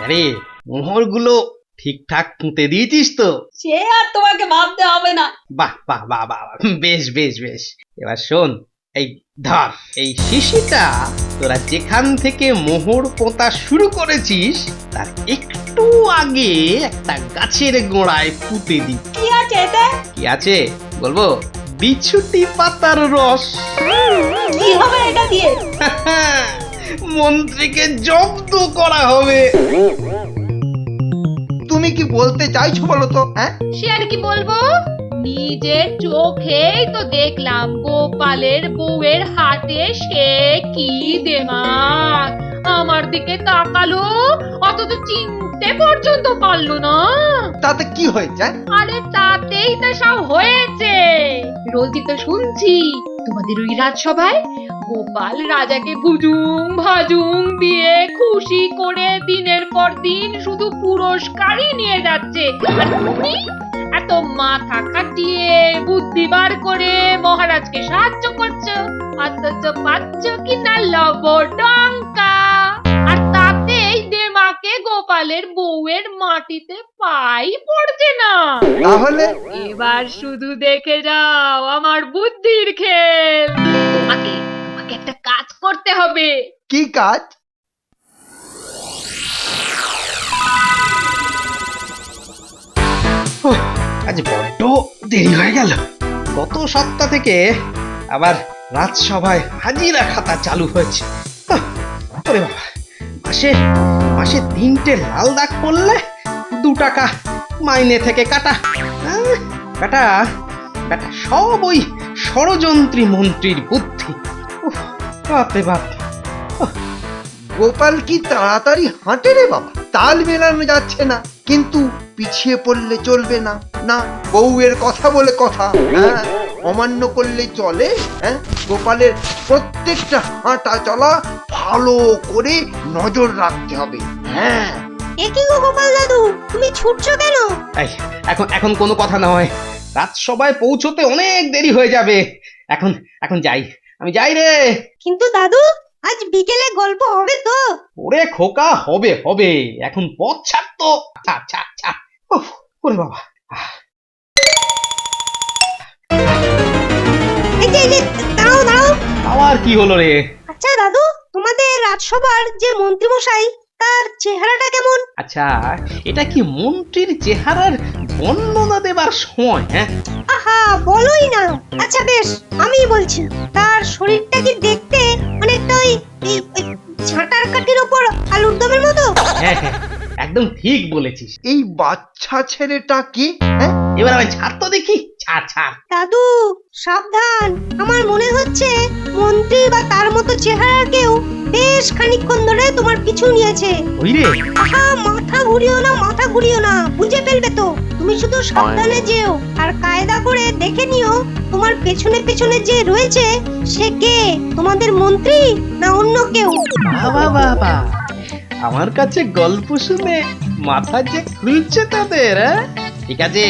আরে মোহরগুলো ঠিকঠাক পুঁতে দিয়েছিস তো? সে আর তোমাকে ভাবতে হবে না। বাহ বাহ বাহ বাহ বাহ, বেশ বেশ বেশ। এবার শোন, এই ধর এই শিশিটা তোরা যেখান থেকে মোহর পোঁতা শুরু করেছিস তার একটু আগে একটা গাছের গোড়ায় পুঁতে দি। কি আছে এতে? কি আছে বলবো? বিছুটি পাতার রস। কি হবে এটা দিয়ে? মন্ত্রীকে জব্দ করা হবে। তুমি কি বলতে চাইছো বলো তো? হ্যাঁ, সে আর কি বলবো, নিজের চোখেই তো দেখলাম গোপালের বউয়ের হাতে সে কি দেমাক। আমার দিকে তাকালো, অথচ চিনতে পর্যন্ত পারলো না। তাতে কি হয়েছে? আরে তাতেই তো সব হয়েছে। রোজই তো শুনছি তোমাদের ওই রাজসভায় গোপাল রাজাকে ভুজুং ভাজুং দিয়ে খুশি করে দিনের পর দিন শুধু পুরস্কারই নিয়ে যাচ্ছে, আর তুমি এত মাথা খাটিয়ে বুদ্ধি বার করে মহারাজকে সাহায্য করছো, অথচ পাচ্ছ কিনা লবডঙ্কা। আর তাতেই দেমাকে গোপালের বউয়ের মাটিতে পাই পড়ছে না। তাহলে এবার শুধু দেখে যাও আমার বুদ্ধির খেল। তোমাকে তোমাকে একটা কাজ করতে হবে। কি কাজ? আজ বড্ড দেরি হয়ে গেল। গত সপ্তাহ থেকে আবার রাজসভায় হাজিরা খাতা চালু হয়েছে। ওরে বাবা, মাসে মাসে 3টে লাল দাগ পড়লে 2 টাকা মাইনে থেকে কাটা। বেটা বেটা সব ওই ষড়যন্ত্রী মন্ত্রীর বুদ্ধি। বাপরে বাপ। গোপাল কি তাড়াতাড়ি হাঁটে রে বাবা, তাল মেলানো যাচ্ছে না। কিন্তু পিছিয়ে পড়লে চলবে না। না, বউয়ের কথা বলে কথা, হ্যাঁ, অমান্য করলে চলে? হ্যাঁ, গোপালের প্রত্যেকটা হাঁটা চলা ভালো করে নজর রাখতে হবে। হ্যাঁ। একই গো গোপাল দাদু, তুমি ছুটছো কেন? এই, এখন এখন কোনো কথা নয়, রাজসভায় পৌঁছতে অনেক দেরি হয়ে যাবে। এখন এখন যাই, আমি যাই রে। কিন্তু দাদু, আজ বিকেলে গল্প হবে তো? ওরে খোকা, হবে হবে, এখন পথ ছাড় তো। ছাড় ছাড় ছাড়। উফ, ওরে বাবা। এই যে দাঁড়াও দাঁড়াও। আবার কি হলো রে? আচ্ছা দাদু, তোমাদের রাজসভার যে মন্ত্রী মশাই, তার চেহারাটা কেমন? আচ্ছা, এটা কি মন্ত্রীর চেহারার বর্ণনা দেবার সময়? হ্যাঁ, আহা, বলোই না। আচ্ছা বেশ, আমিই বলছি। তার শরীরটা কি দেখতে অনেকটা ওই ঝাঁটার কাঠির ওপর আলুর দমের মতো? হ্যাঁ হ্যাঁ, একদম ঠিক বলেছিস। এই বাচ্চা ছেলেটা কি? হ্যাঁ, এবার আমি ছাড় তো দেখি। ছাড় ছাড়। দাদু সাবধান, আমার মনে হচ্ছে মন্ত্রী বা তার মতো চেহারার কেউ বেশ খানিকক্ষণ ধরে তোমার পিছু নিয়েছে। ওই রে, আহা, মাথা ঘুরিও না, মাথা ঘুরিও না, বুঝে ফেলবে তো। তুমি শুধু সাবধানে যেও, আর কায়দা করে দেখে নিও তোমার পেছনে পেছনে যে রয়েছে সে কে, তোমাদের মন্ত্রী না অন্য কেউ। বাবা বাবা, আমার কাছে গল্প শুনে মাথা যে খুলছে তাদের। হ্যাঁ? ঠিক আছে,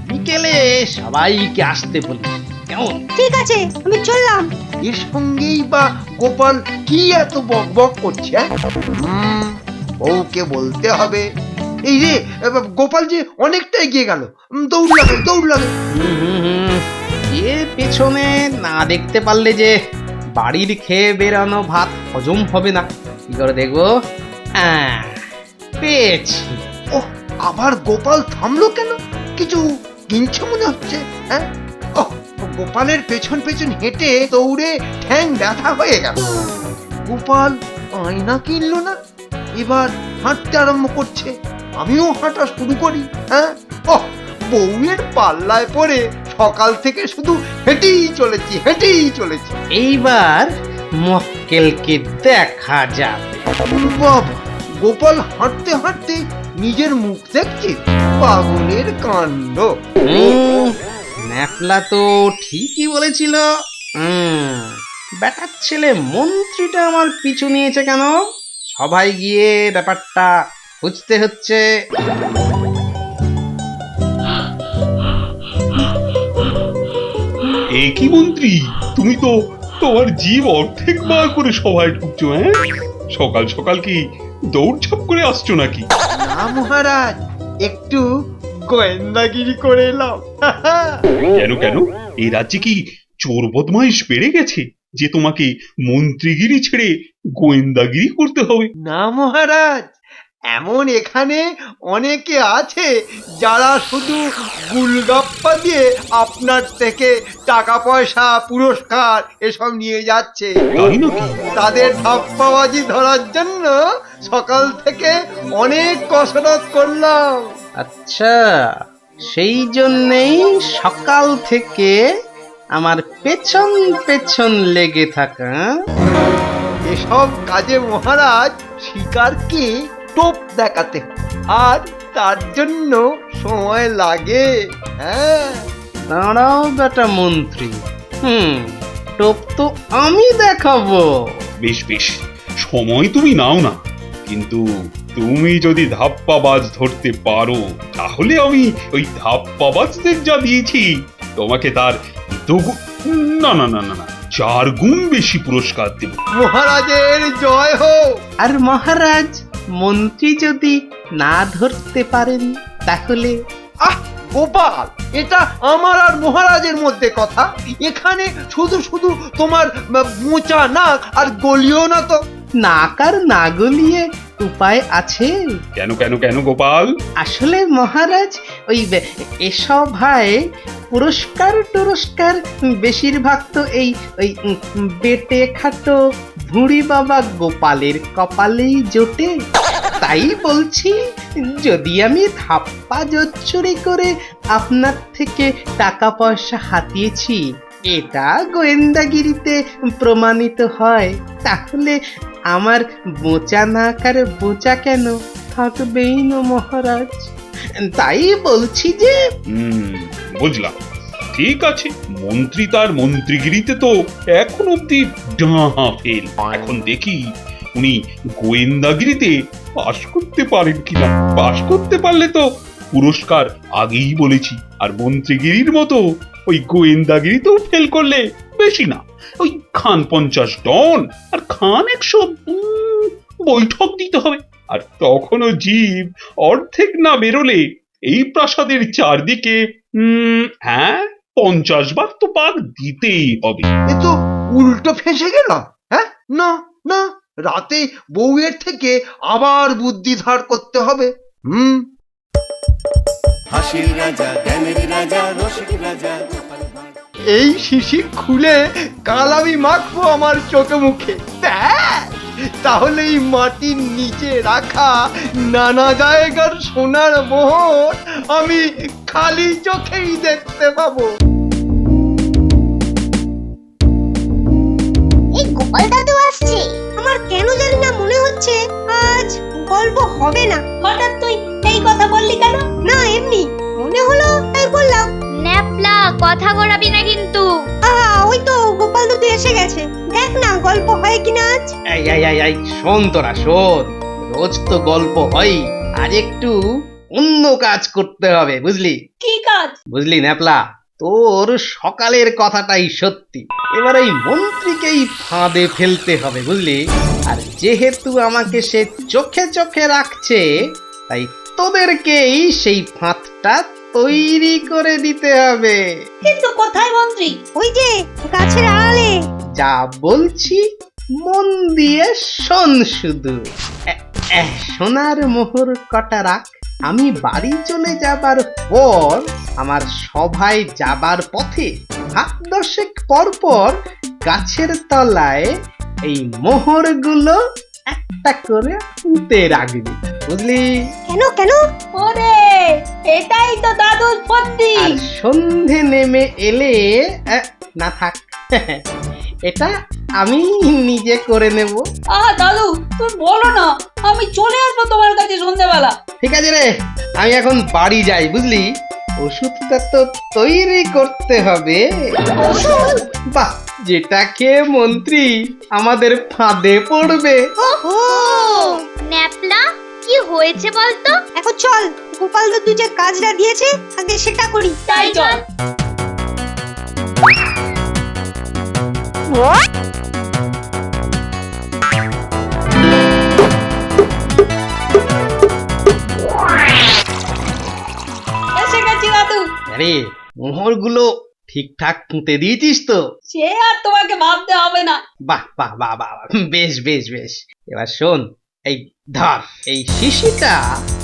বিকেলে সবাইকে আসতে বলি, কেমন? ঠিক আছে, আমি চললাম। এর সঙ্গেই বা গোপাল কি এত বক বক করছে? বউকে বলতে হবে। এই রে, গোপাল যে অনেকটা এগিয়ে গেল। দৌড় লাগে, দৌড় লাগে। এ পেছনে না দেখতে পারলে যে বাড়ির খেয়ে বেরানো ভাত হজম হবে না। কি করে দেখবো? হ্যাঁ, পেয়েছি। ও, আবার গোপাল থামলো কেন? কিছু কিনছে মনে হচ্ছে। হ্যাঁ, ও, গোপালের পেছন পেছন হেঁটে দৌড়ে ঠ্যাং ব্যথা হয়ে গেল। গোপাল আয়না কিনলো না, এবার হাঁটতে আরম্ভ করছে। আমিও হাঁটা শুরু করি। হ্যাঁ, ও, বউয়ের পাল্লায় পড়ে সকাল থেকে শুধু হেঁটেই চলেছি, হেঁটেই চলেছি। এইবার মক্কেলকে দেখা যাবে। বাবা, গোপাল হাঁটতে হাঁটতে নিজের মুখ দেখছে। পাগলের কাণ্ড। ন্যাপলা তো ঠিকই বলেছিল। বেটার ছেলে মন্ত্রীটা আমার পিছু নিয়েছে কেন? সবাই গিয়ে ব্যাপারটা বুঝতে হচ্ছে। এ কি মন্ত্রী, তুমি তো তোমার জীব অর্ধেক বার করে সভায় ঢুকছো। হ্যাঁ, সকাল সকাল কি দৌড়ঝাঁপ করে আসছো নাকি? না মহারাজ, একটু গোয়েন্দাগিরি করে এলাম। কেন কেন এই রাজ্যে কি চোর বদমাইশ বেড়ে গেছে যে তোমাকে মন্ত্রীগিরি ছেড়ে গোয়েন্দাগিরি করতে হবে? না মহারাজ, এমন এখানে অনেকে আছে যারা শুধু গুলগাপ্পা দিয়ে আপনার থেকে টাকা পয়সা পুরস্কার এসব নিয়ে যাচ্ছে। তাই নাকি? তাদের ধাপ্পাবাজি ধরার জন্য সকাল থেকে অনেক কসরত করলাম। আচ্ছা, সেই জন্যেই সকাল থেকে আমার পেছন পেছন লেগে থাকা। এসব কাজে মহারাজ শিকারকে টোপ দেখাতে হয়, আর তার জন্য সময় লাগে। হ্যাঁ, দাঁড়াও বেটা মন্ত্রী, টোপ তো আমি দেখাবো। বেশ বেশ, সময় তুমি নাও না, কিন্তু তুমি যদি ধাপ্পাবাজ ধরতে পারো তাহলে আমি ওই ধাপ্পাবাজদের যা দিয়েছি তোমাকে তার না না না না না 4 গুণ বেশি পুরস্কার দেব। মহারাজের জয় হোক। আর মহারাজ, মন্ত্রী যদি না ধরতে পারেন তাহলে? আহ গোপাল, এটা আমার আর মহারাজের মধ্যে কথা। এখানে শুধু শুধু তোমার মোচা নাক আর গলিও না তো। নাক আর না গলিয়ে উপায় আছে? কেন কেন কেন গোপাল? আসলে মহারাজ, ওই এসব ভাই পুরস্কার টুরস্কার বেশিরভাগ তো এই ওই বেটে খাটো ভুঁড়ি বাবা গোপালের কপালেই জোটে। তাই বলছি, যদি আমি ধাপ্পা জোচ্চুরি করে আপনার থেকে টাকা পয়সা হাতিয়েছি, এটা গোয়েন্দাগিরিতে প্রমাণিত হয়, তাহলে আমার বোচা নাক আর বোচা কেন থাকবেই না মহারাজ। তাই বলছি যে বুঝলাম, ঠিক আছে, মন্ত্রী তার মন্ত্রীগিরিতে তো এখন অব্দি ডাহা ফেল। এখন দেখি উনি গোয়েন্দাগিরিতে পাশ করতে পারেন কিনা। পাশ করতে পারলে তো পুরস্কার আগেই বলেছি, আর মন্ত্রীগিরির মতো ওই গোয়েন্দাগিরিতেও ফেল করলে বেশি না, ওই খান 50 ডন আর খান 100 বৈঠক দিতে হবে। আর তখনও জীব অর্ধেক না বেরোলে এই প্রাসাদের চারদিকে 50 বার তো পাক দিতেই হবে। এ তো উল্টো ফেঁসে গেলাম। হ্যাঁ, না না, রাতে বউয়ের থেকে আবার বুদ্ধি ধার করতে হবে। হাসির রাজা, জ্ঞানের রাজা, রসিক রাজা। এই শিশি খুলে কাল আমি মাখবো আমার চোখে মুখে। ব্যাস, তাহলে এই মাটির নিচে রাখা নানা জায়গার সোনার মোহর আমি খালি চোখেই দেখতে পাবো। এই গোপাল দাদু আসছে। আমার কেন জানি না মনে হচ্ছে আজ গল্প হবে না। হঠাৎ তুই এই কথা বললি কেন? না, এমনি মনে হলো তাই বললাম। ন্যাপলা, কথা গড়াবি না কিন্তু। ওই তো গোপাল দাদু এসে গেছে। দেখ না গল্প হয় কিনা আজ। এই শোন তোরা, শোন, রোজ তো গল্প হয়, আজ একটু অন্য কাজ করতে হবে, বুঝলি? কি কাজ? বুঝলি ন্যাপলা, তোর সকালের কথাটাই সত্যি। এবার এই মন্ত্রীকেই ফাঁদে ফেলতে হবে, বুঝলি? আর যেহেতু আমাকে সে চোখে চোখে রাখছে, তাই তোদেরকেই সেই ফাঁদটা তৈরি করে দিতে হবে। কিন্তু কোথায় মন্ত্রী? ওই যে গাছের আড়ালে। যা বলছি মন দিয়ে শোন শুধু। সোনার মোহর কটা রাখ। আমি বাড়ি চলে যাবার পর আমার সভায় যাবার পথে 10 পর পর গাছের তলায় এই মোহরগুলো একটা করে পুঁতে রাখবি, বুঝলি? কেন কেন? ওরে, এটাই তো দাদুর বুদ্ধি। আর সন্ধে নেমে এলে না থাক, এটা আমি নিজে করে নেব। দাদু তুমি বলো না, আমি চলে আসবো তোমার কাছে সন্ধ্যাবেলা। ঠিক আছে রে, আমি এখন বাড়ি যাই, বুঝলি? ওষুধটা তো তৈরি করতে হবে। বাহ, যেটা খেয়ে মন্ত্রী আমাদের ফাঁদে পড়বে। ন্যাপলা, কি হয়েছে বলতো? এখন চল, গোপাল দাদু যে কাজটা দিয়েছে আগে সেটা করি। তাই চল। আরে মোহরগুলো ঠিকঠাক পুঁতে দিয়েছিস তো? সে আর তোমাকে ভাবতে হবে না। বাহ বাহ বাহ বাহ বাহ, বেশ বেশ বেশ। এবার শোন, এই ধর এই শিশিটা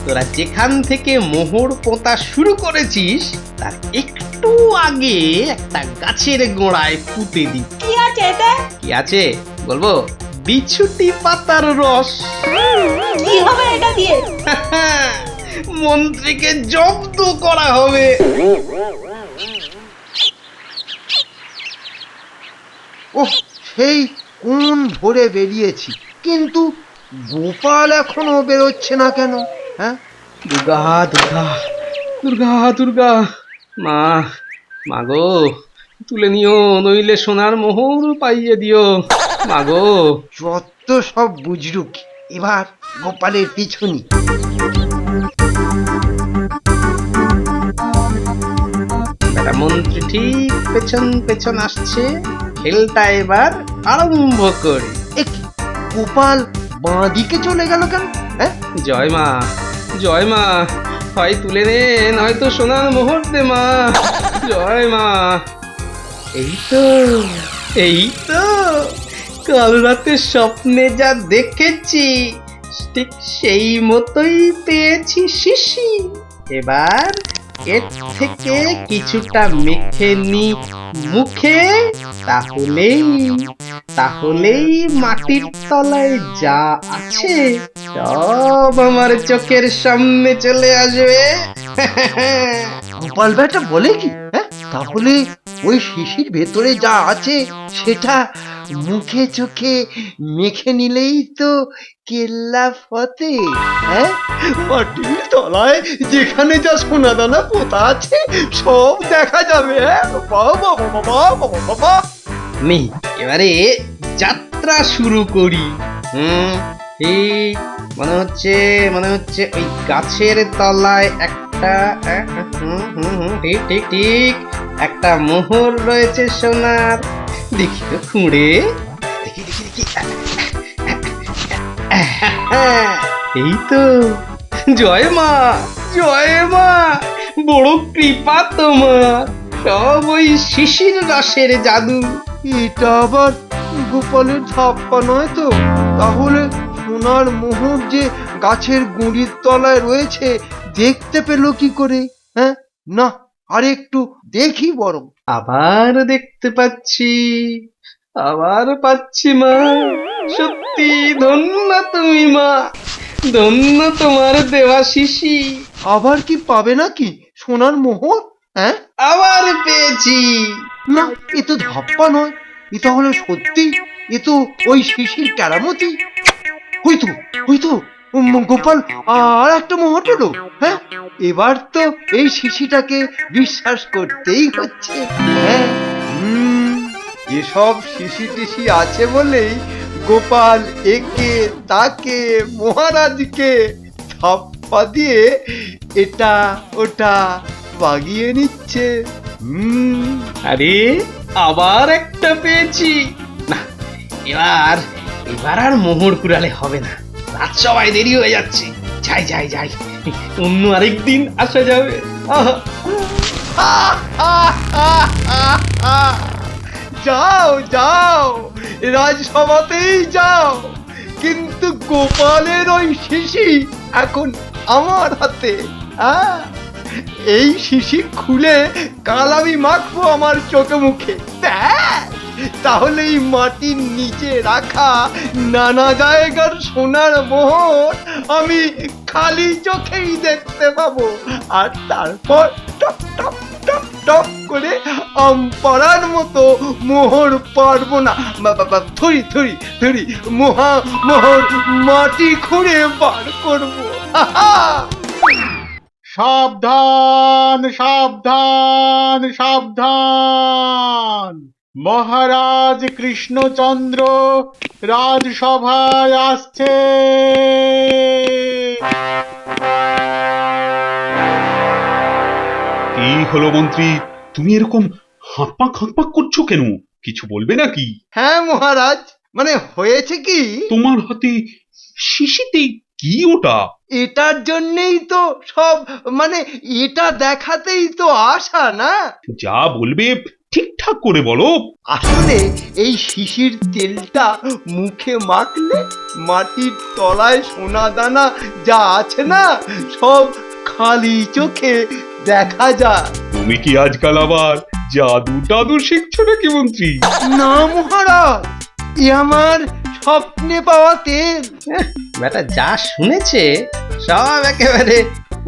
তোরা যেখান থেকে মোহর পোঁতা শুরু করেছিস তার একটু আগে একটা গাছের গোড়ায় পুঁতে দি। কি আছে এতে? কি আছে বলবো? বিছুটি পাতার রস। কি হবে এটা দিয়ে? মন্ত্রীকে জব্দ করা হবে। ওহ, সেই কোন ভোরে বেরিয়েছি, কিন্তু গোপাল এখনো বেরোচ্ছে না কেন? হ্যাঁ, দুর্গা দুর্গা দুর্গা দুর্গা, মা মা গো, তুলে নিও, নইলে সোনার মোহর পাইয়ে দিও মা গো। যত সব বুঝরুক, এবার গোপালের পিছনি। বেটা মন্ত্রী ঠিক পেছন পেছন আসছে, খেলটা এবার আরম্ভ করি। গোপাল বাঁ দিকে চলে গেল কেন? হ্যাঁ, জয় মা, জয় মা, হয় তুলে নে নয়তো সোনার মোহর দে মা, জয় মা। এই তো, এই তো, কাল রাতে স্বপ্নে যা দেখেছি ঠিক সেই মতোই পেয়েছি শিশি। এবার এর থেকে কিছুটা মেখে নি মুখে, তাহলেই মাটির তলায় যা আছে সব আমার চোখের সামনে চলে আসবে। গোপাল বেটা বলে কি? হ্যাঁ, তাহলে ওই শিশির ভেতরে যা আছে সেটা মুখে চোখে মেখে নিলেই তো কেল্লা ফতে। হ্যাঁ, মাটির তলায় যেখানে যা সোনা দানা পোতা আছে সব দেখা যাবে। হ্যাঁ, বাবা বাবা বাবা বাবা। আমি এবারে যাত্রা শুরু করি। ঠিক মনে হচ্ছে ওই গাছের তলায় একটা ঠিক ঠিক ঠিক একটা মোহর রয়েছে সোনার। দেখি তো খুঁড়ে, দেখি দেখি দেখি, এই তো। জয় মা, জয় মা, বড় কৃপা তোমার, সব ওই শিশির রসের জাদু। এটা আবার গোপালের ধাপ্পা নয় তো? তাহলে সোনার মোহর যে গাছের গুঁড়ির তলায় রয়েছে দেখতে পেল কি করে? হ্যাঁ, না, আর একটু দেখি বরং। আবার দেখতে পাচ্ছি, আবার পাচ্ছি মা। সত্যি ধন্য তুমি মা, ধন্য তোমার দেওয়া শিশি। আবার কি পাবে নাকি সোনার মোহর? হ্যাঁ, আবার পেয়েছি। না, এ তো ধাপ্পা নয়, এ তাহলে সত্যি, এ তো ওই শিশির কেরামতি। হয়তো হয়তো গোপাল আর একটা মোহর পেল। হ্যাঁ, এবার তো এই শিশিটাকে বিশ্বাস করতেই হচ্ছে। হ্যাঁ, এসব শিশি টিশি আছে বলেই গোপাল একে তাকে মহারাজকে ধাপ্পা দিয়ে এটা ওটা বাগিয়ে নিচ্ছে। আরে আবার একটা পেয়েছি। না, এবার আর মোহর কুড়ালে হবে না, রাত সবাই দেরি হয়ে যাচ্ছে। যাই যাই যাই, অন্য আরেকদিন আসা যাবে। যাও যাও, রাজসভাতেই যাও, কিন্তু গোপালের ওই শিশি এখন আমার হাতে। এই শিশি খুলে কাল আমি মাখবো আমার চোখে মুখে। তাহলে এই মাটির নিচে রাখা নানা জায়গার সোনার মোহর আমি খালি চোখেই দেখতে পাবো। আর তারপর টপ টপ টপ টপ করে আম পাড়ার মতো মোহর পারবো না, থুরি থুরি থুরি মোহর মাটি খুঁড়ে বার করবো। সাবধান সাবধান সাবধান, মহারাজ কৃষ্ণচন্দ্র রাজসভায় আসছে। কি হলো মন্ত্রী, তুমি এরকম হাঁপাক হাঁপাক করছো কেন? কিছু বলবে নাকি? হ্যাঁ মহারাজ, মানে হয়েছে কি, তোমার হাতে শিশিতে কি ওটা? এটার জন্যই তো সব, মানে এটা দেখাতেই তো আসা না। যা বলবে ঠিকঠাক করে বলো। আসলে এই শিশির তেলটা মুখে মাখলে মাটির তলায় সোনা দানা যা আছে না, সব খালি চোখে দেখা যায়। তুমি কি আজকাল আবার জাদু টাদু শিখছো নাকি মন্ত্রী? না মহারাজ, এ আমার স্বপ্নে পাওয়া তেল। বেটা যা শুনেছে সব একেবারে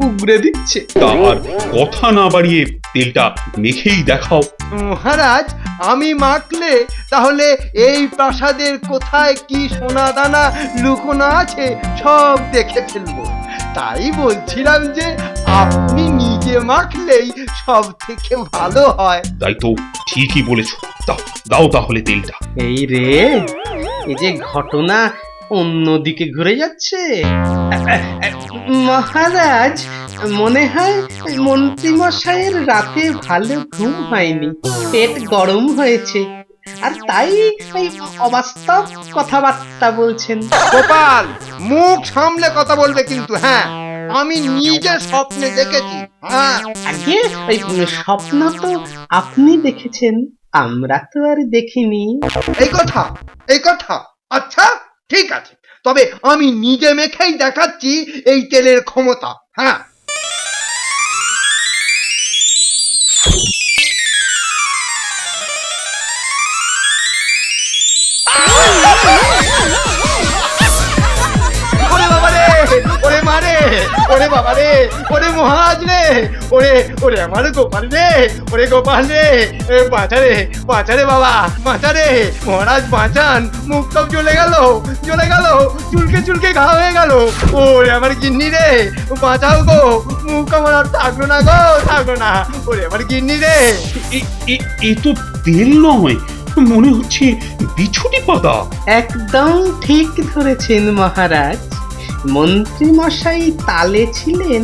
উগরে দিচ্ছে। তার কথা না বাড়িয়ে তেলটা মেখেই দেখাও। মহারাজ, আমি মাখলে তাহলে এই প্রাসাদের কোথায় কি সোনা দানা লুকোনো আছে সব দেখে ফেলবো। তাই বলছিলাম যে আপনি নিজে মাখলেই সব থেকে ভালো হয়। তাই তো, ঠিকই বলেছো। দাও দাও তাহলে তেলটা। এই রে, এই যে ঘটনা অন্যদিকে ঘুরে যাচ্ছে। মহারাজ, মনে হয় মন্ত্রী মশাইয়ের রাতে ভালো ঘুম হয়নি, পেট গরম হয়েছে, আর তাই এই অবাস্তব কথাবার্তা বলছেন। গোপাল, মুখ সামলে কথা বলবে কিন্তু। হ্যাঁ, আমি নিজে স্বপ্নে দেখেছি। হ্যাঁ, আগে ওই স্বপ্ন তো আপনি দেখেছেন, আমরা তো আর দেখিনি। এই কথা, এই কথা। আচ্ছা, ঠিক আছে, তবে আমি নিজে মেখেই দেখাচ্ছি এই তেলের ক্ষমতা। হ্যাঁ, ওরে বাবা রে, ওরে মারে, ওরে বাবা রে, ওরে মহারাজ রে, ওরে ওরে আমার গোপাল রে, ওরে গোপাল রে, বাঁচারে বাঁচারে বাবা, বাঁচারে মহারাজ, বাঁচান। মুখ সব জ্বলে গেল, জ্বলে গেল, চুলকে চুলকে ঘা হয়ে গেল। ওরে আমার গিন্নি রে, বাঁচাও গো, মুখ আমার আর থাকলো না গো, থাকলো না। ওরে আমার গিন্নি রে। এ তো তেল নয়, মনে হচ্ছে বিছুটি পাতা। একদম ঠিক ধরেছেন মহারাজ, মন্ত্রী মশাই তালে ছিলেন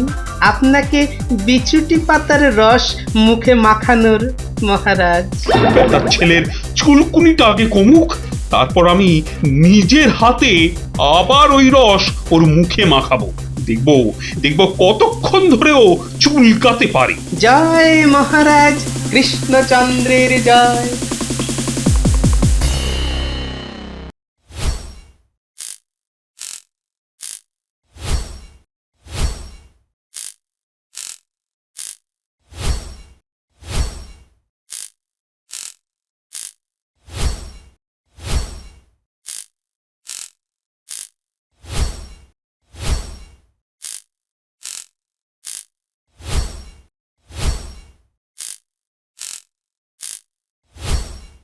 আপনাকে বিচুটি পাতার রস মুখে মাখানোর। মহারাজ, তার ছেলের চুলকুনিটা আগে কমুক, তারপর আমি নিজের হাতে আবার ওই রস ওর মুখে মাখাবো। দেখবো দেখবো কতক্ষণ ধরেও চুলকাতে পারে। জয় মহারাজ কৃষ্ণচন্দ্রের জয়।